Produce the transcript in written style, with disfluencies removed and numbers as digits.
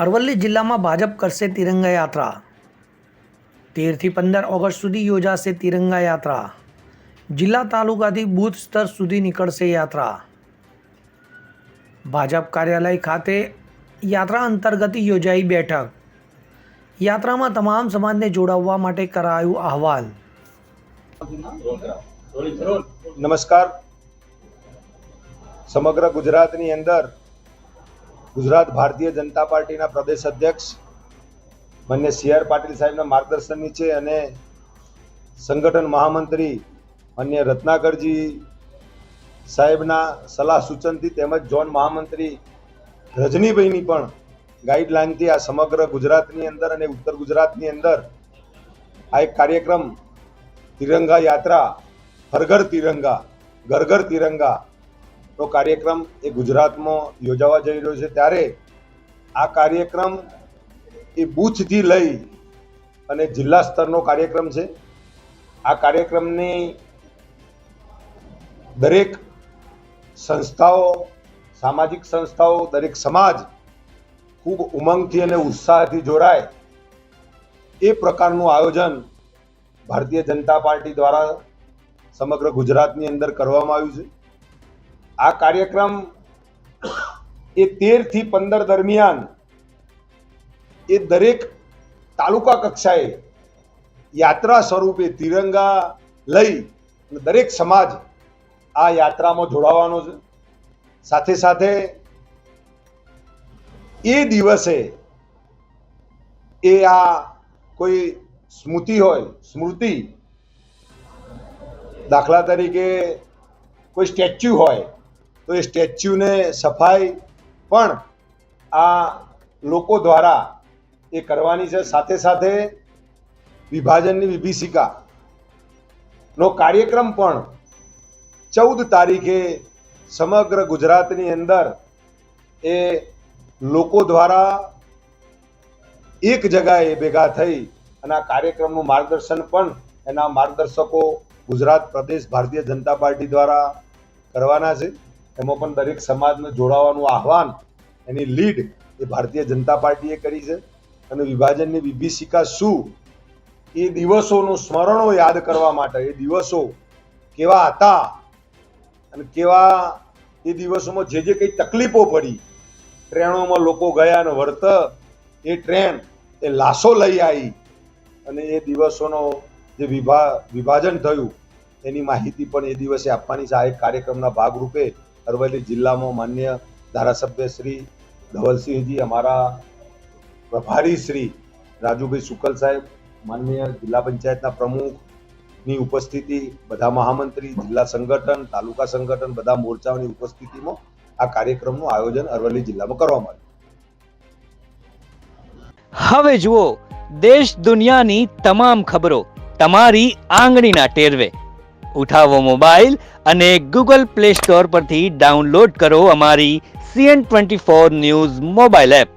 અરવલ્લી જિલ્લામાં ભાજપ કરશે તિરંગા યાત્રા 13થી 15 ઓગસ્ટ સુધી યોજાશે તિરંગા યાત્રા। જિલ્લા તાલુકાથી બૂથ સ્તર સુધી નીકળશે યાત્રા। ભાજપ કાર્યાલય ખાતે યાત્રા અંતર્ગત યોજાઈ બેઠક। યાત્રામાં તમામ સમાજને જોડાવવા માટે કરાયું આહવાન। નમસ્કાર। સમગ્ર ગુજરાતની અંદર ગુજરાત ભારતીય જનતા પાર્ટીના પ્રદેશ અધ્યક્ષ માન્ય સી.આર. પાટીલ સાહેબના માર્ગદર્શન નીચે અને સંગઠન મહામંત્રી માન્ય રત્નાકરજી સાહેબના સલાહ સૂચનથી તેમજ ઝોન મહામંત્રી રજનીભાઈની પણ ગાઈડલાઇનથી આ સમગ્ર ગુજરાતની અંદર અને ઉત્તર ગુજરાતની અંદર આ એક કાર્યક્રમ તિરંગા યાત્રા હર ઘર તિરંગા ઘર ઘર તિરંગા નો કાર્યક્રમ એ ગુજરાતમાં યોજાવા જઈ રહ્યો છે। ત્યારે આ કાર્યક્રમ એ બૂથથી લઈ અને જિલ્લા સ્તરનો કાર્યક્રમ છે। આ કાર્યક્રમની દરેક સંસ્થાઓ, સામાજિક સંસ્થાઓ, દરેક સમાજ ખૂબ ઉમંગથી અને ઉત્સાહથી જોડાય એ પ્રકારનું આયોજન ભારતીય જનતા પાર્ટી દ્વારા સમગ્ર ગુજરાતની અંદર કરવામાં આવ્યું છે। આ કાર્યક્રમ એ 13 થી 15 દરમિયાન એ દરેક તાલુકા કક્ષાએ યાત્રા સ્વરૂપે તિરંગા લઈ દરેક સમાજ આ યાત્રામાં જોડાવાનો છે। સાથે સાથે એ દિવસે એ આ કોઈ સ્મૃતિ દાખલા તરીકે કોઈ સ્ટેચ્યુ હોય તો એ સ્ટેચ્યુને સફાઈ પણ આ લોકો દ્વારા એ કરવાની છે। સાથે સાથે વિભાજનની વિભીષિકાનો કાર્યક્રમ પણ 14 તારીખે સમગ્ર ગુજરાતની અંદર એ લોકો દ્વારા એક જગાએ ભેગા થઈ અને આ કાર્યક્રમનું માર્ગદર્શન પણ એના માર્ગદર્શકો ગુજરાત પ્રદેશ ભારતીય જનતા પાર્ટી દ્વારા કરવાના છે। એમાં પણ દરેક સમાજને જોડાવાનું આહવાન એની લીડ એ ભારતીય જનતા પાર્ટીએ કરી છે। અને વિભાજનની વિભીષિકા શું એ દિવસોનું સ્મરણો યાદ કરવા માટે એ દિવસો કેવા હતા અને કેવા એ દિવસોમાં જે કંઈ તકલીફો પડી, ટ્રેનોમાં લોકો ગયા અને વર્ત એ ટ્રેન એ લાશો લઈ આવી અને એ દિવસોનો જે વિભાજન થયું એની માહિતી પણ એ દિવસે આપવાની છે। આ એક કાર્યક્રમના ભાગરૂપે અરવલ્લી જિલ્લામાં માન્ય ધારાસભ્ય શ્રી ધવલસિંહજી, અમારા પ્રભારી શ્રી રાજુભાઈ શુકલ સાહેબ, માન્ય જિલ્લા પંચાયતના પ્રમુખની ઉપસ્થિતિ, બધા મહામંત્રી, જિલ્લા સંગઠન, તાલુકા સંગઠન, બધા મોરચાઓની ઉપસ્થિતિમાં આ કાર્યક્રમનું આયોજન અરવલ્લી જિલ્લામાં કરવામાં આવ્યું। હવે જુઓ દેશ દુનિયાની તમામ ખબરો તમારી આંગળીના ટેરવે। ઉઠાવો મોબાઈલ અને ગૂગલ પ્લે સ્ટોર પરથી ડાઉનલોડ કરો અમારી CN24 ન્યૂઝ મોબાઈલ એપ।